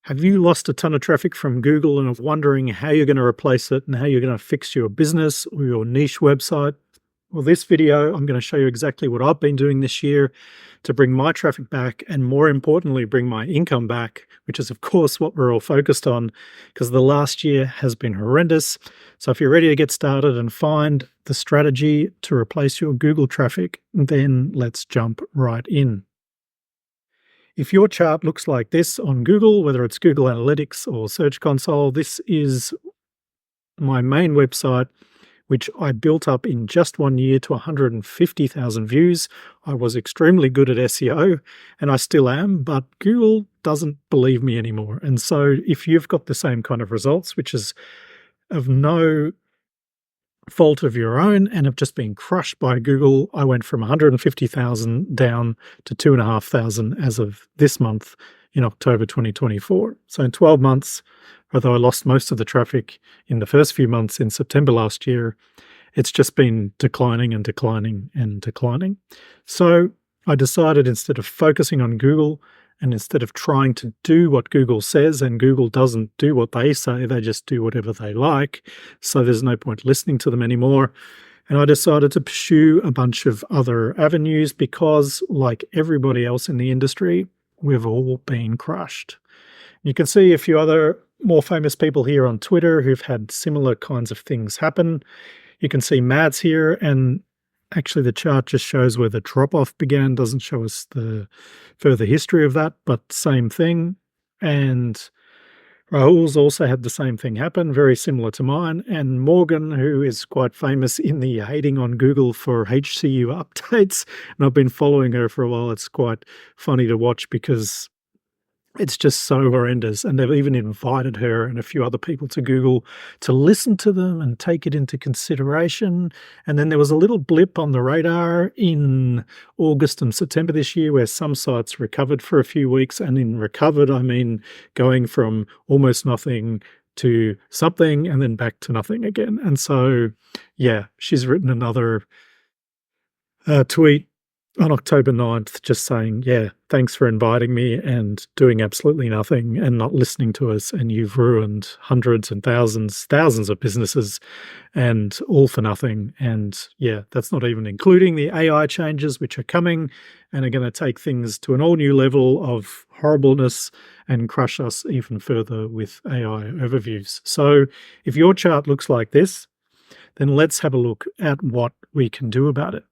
Have you lost a ton of traffic from Google and are wondering how you're going to replace it and how you're going to fix your business or your niche website? Well, this video, I'm going to show you exactly what I've been doing this year to bring my traffic back and, more importantly, bring my income back, which is, of course, what we're all focused on because the last year has been horrendous. So if you're ready to get started and find the strategy to replace your Google traffic, then let's jump right in. If your chart looks like this on Google, whether it's Google Analytics or Search Console, this is my main website, which I built up in just 1 year to 150,000 views. I was extremely good at SEO, and I still am, but Google doesn't believe me anymore. And so if you've got the same kind of results, which is of no fault of your own and have just been crushed by Google, I went from 150,000 down to 2,500 as of this month in October 2024. So in 12 months, although I lost most of the traffic in the first few months in September last year, it's just been declining and declining and declining. So I decided, instead of focusing on Google and instead of trying to do what Google says, and Google doesn't do what they say, they just do whatever they like, so there's no point listening to them anymore. And I decided to pursue a bunch of other avenues because, like everybody else in the industry, we've all been crushed. You can see a few other more famous people here on Twitter who've had similar kinds of things happen. You can see Mads here, and actually the chart just shows where the drop-off began, doesn't show us the further history of that, but same thing. And Rahul's also had the same thing happen, very similar to mine. And Morgan, who is quite famous in the hating on Google for HCU updates, and I've been following her for a while. It's quite funny to watch because it's just so horrendous. And they've even invited her and a few other people to Google to listen to them and take it into consideration. And then there was a little blip on the radar in August and September this year where some sites recovered for a few weeks. And in recovered, I mean going from almost nothing to something and then back to nothing again. And so, yeah, she's written another tweet on October 9th, just saying, yeah, thanks for inviting me and doing absolutely nothing and not listening to us. And you've ruined hundreds and thousands of businesses, and all for nothing. And yeah, that's not even including the AI changes, which are coming and are going to take things to an all new level of horribleness and crush us even further with AI overviews. So if your chart looks like this, then let's have a look at what we can do about it.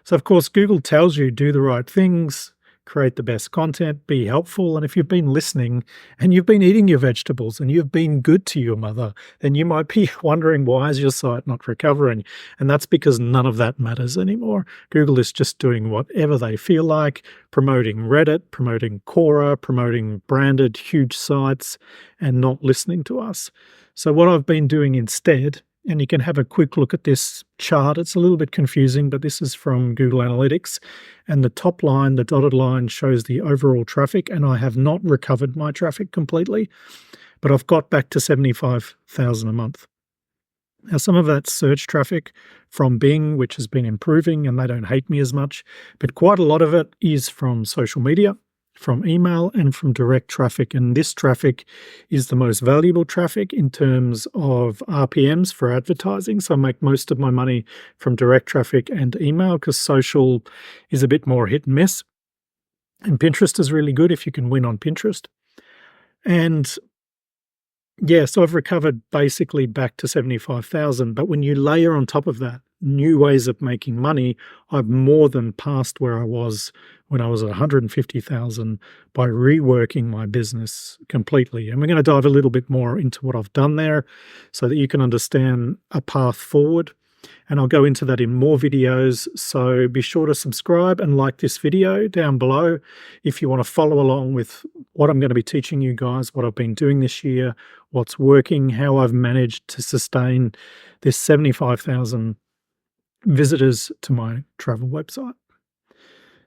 So, of course, Google tells you do the right things, create the best content, be helpful. And if you've been listening and you've been eating your vegetables and you've been good to your mother, then you might be wondering, why is your site not recovering? And that's because none of that matters anymore. Google is just doing whatever they feel like, promoting Reddit, promoting Quora, promoting branded huge sites, and not listening to us. So what I've been doing instead, and you can have a quick look at this chart. It's a little bit confusing, but this is from Google Analytics. And the top line, the dotted line, shows the overall traffic. And I have not recovered my traffic completely, but I've got back to 75,000 a month. Now, some of that's search traffic from Bing, which has been improving, and they don't hate me as much. But quite a lot of it is from social media, from email, and from direct traffic. And this traffic is the most valuable traffic in terms of RPMs for advertising. So I make most of my money from direct traffic and email because social is a bit more hit and miss. And Pinterest is really good if you can win on Pinterest. And yeah, so I've recovered basically back to 75,000. But when you layer on top of that new ways of making money, I've more than passed where I was when I was at 150,000 by reworking my business completely. And we're going to dive a little bit more into what I've done there so that you can understand a path forward. And I'll go into that in more videos. So be sure to subscribe and like this video down below if you want to follow along with what I'm going to be teaching you guys, what I've been doing this year, what's working, how I've managed to sustain this 75,000 visitors to my travel website.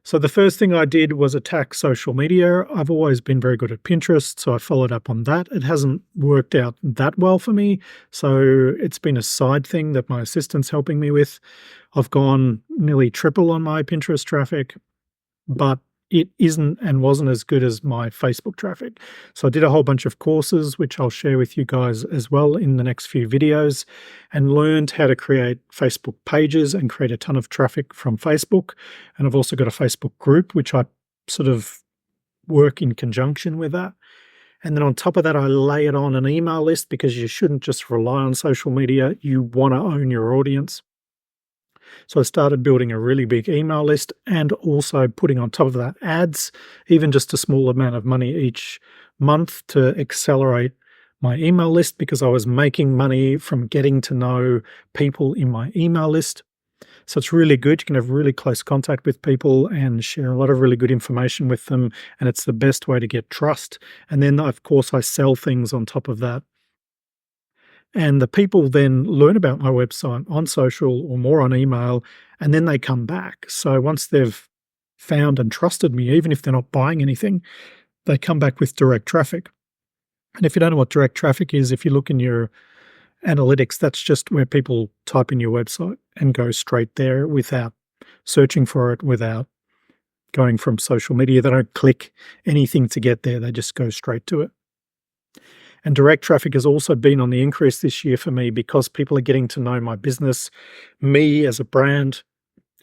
So the first thing I did was attack social media. I've always been very good at Pinterest, so I followed up on that. It hasn't worked out that well for me, so it's been a side thing that my assistant's helping me with. I've gone nearly triple on my Pinterest traffic, but it isn't and wasn't as good as my Facebook traffic. So I did a whole bunch of courses, which I'll share with you guys as well in the next few videos, and learned how to create Facebook pages and create a ton of traffic from Facebook. And I've also got a Facebook group, which I sort of work in conjunction with that. And then on top of that, I lay it on an email list, because you shouldn't just rely on social media. You want to own your audience. So I started building a really big email list, and also putting on top of that ads, even just a small amount of money each month to accelerate my email list, because I was making money from getting to know people in my email list. So it's really good. You can have really close contact with people and share a lot of really good information with them. And it's the best way to get trust. And then, of course, I sell things on top of that. And the people then learn about my website on social or more on email, and then they come back. So once they've found and trusted me, even if they're not buying anything, they come back with direct traffic. And if you don't know what direct traffic is, if you look in your analytics, that's just where people type in your website and go straight there without searching for it, without going from social media. They don't click anything to get there. They just go straight to it. And direct traffic has also been on the increase this year for me, because people are getting to know my business, me as a brand,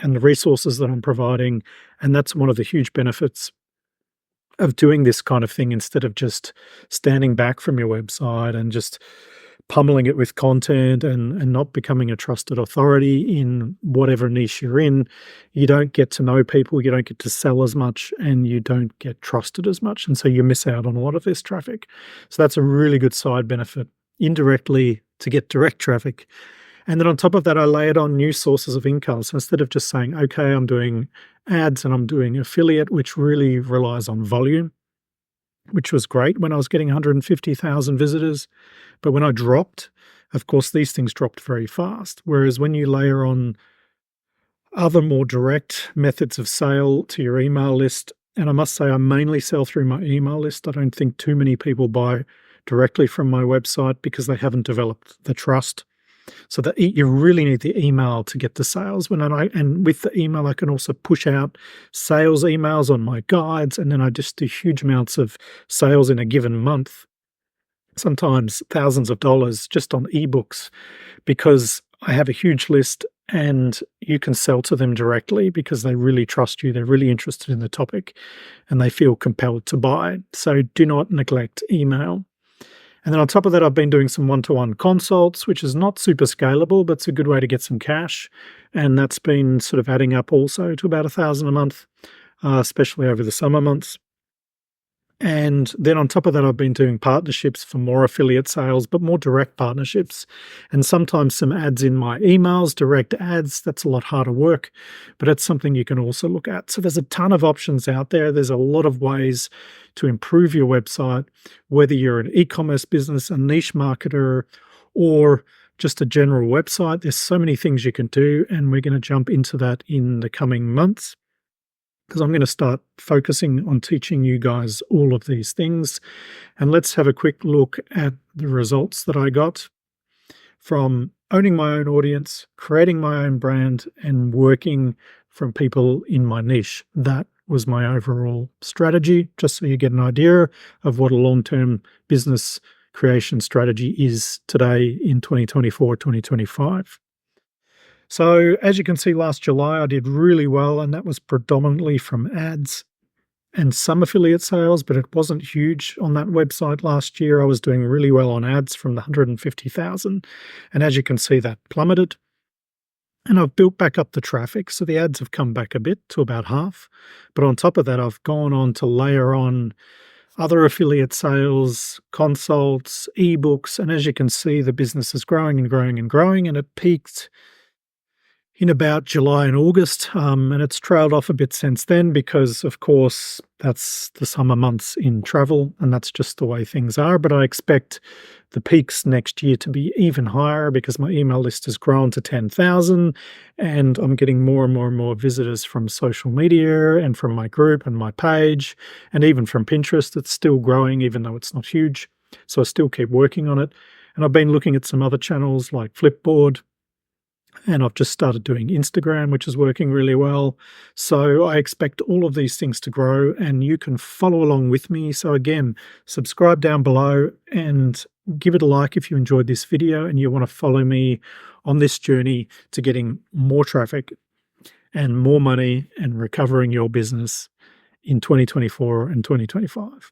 and the resources that I'm providing. And that's one of the huge benefits of doing this kind of thing, instead of just standing back from your website and just pummeling it with content and not becoming a trusted authority in whatever niche you're in. You don't get to know people, you don't get to sell as much, and you don't get trusted as much. And so you miss out on a lot of this traffic. So that's a really good side benefit, indirectly, to get direct traffic. And then on top of that, I layered on new sources of income. So instead of just saying, okay, I'm doing ads and I'm doing affiliate, which really relies on volume, which was great when I was getting 150,000 visitors. But when I dropped, of course, these things dropped very fast. Whereas when you layer on other more direct methods of sale to your email list, and I must say I mainly sell through my email list. I don't think too many people buy directly from my website, because they haven't developed the trust. So that you really need the email to get the sales. And with the email, I can also push out sales emails on my guides, and then I just do huge amounts of sales in a given month, sometimes thousands of dollars just on ebooks, because I have a huge list and you can sell to them directly because they really trust you. They're really interested in the topic and they feel compelled to buy. So do not neglect email. And then on top of that, I've been doing some one-to-one consults, which is not super scalable, but it's a good way to get some cash. And that's been sort of adding up also to about $1,000 a month, especially over the summer months. And then on top of that, I've been doing partnerships for more affiliate sales, but more direct partnerships, and sometimes some ads in my emails, direct ads. That's a lot harder work, but it's something you can also look at. So there's a ton of options out there. There's a lot of ways to improve your website, whether you're an e-commerce business, a niche marketer, or just a general website. There's so many things you can do, and we're going to jump into that in the coming months, because I'm going to start focusing on teaching you guys all of these things. And let's have a quick look at the results that I got from owning my own audience, creating my own brand, and working from people in my niche. That was my overall strategy, just so you get an idea of what a long-term business creation strategy is today in 2024, 2025. So as you can see, last July I did really well, and that was predominantly from ads and some affiliate sales, but it wasn't huge on that website last year. I was doing really well on ads from the 150,000, and as you can see, that plummeted. And I've built back up the traffic, so the ads have come back a bit to about half. But on top of that, I've gone on to layer on other affiliate sales, consults, ebooks, and as you can see, the business is growing and growing and growing, and it peaked in about July and August, and it's trailed off a bit since then because, of course, that's the summer months in travel, and that's just the way things are. But I expect the peaks next year to be even higher because my email list has grown to 10,000, and I'm getting more and more and more visitors from social media and from my group and my page, and even from Pinterest. It's still growing, even though it's not huge. So I still keep working on it. And I've been looking at some other channels like Flipboard, And I've just started doing Instagram, which is working really well. So I expect all of these things to grow, and you can follow along with me. So again, subscribe down below and give it a like if you enjoyed this video and you want to follow me on this journey to getting more traffic and more money and recovering your business in 2024 and 2025.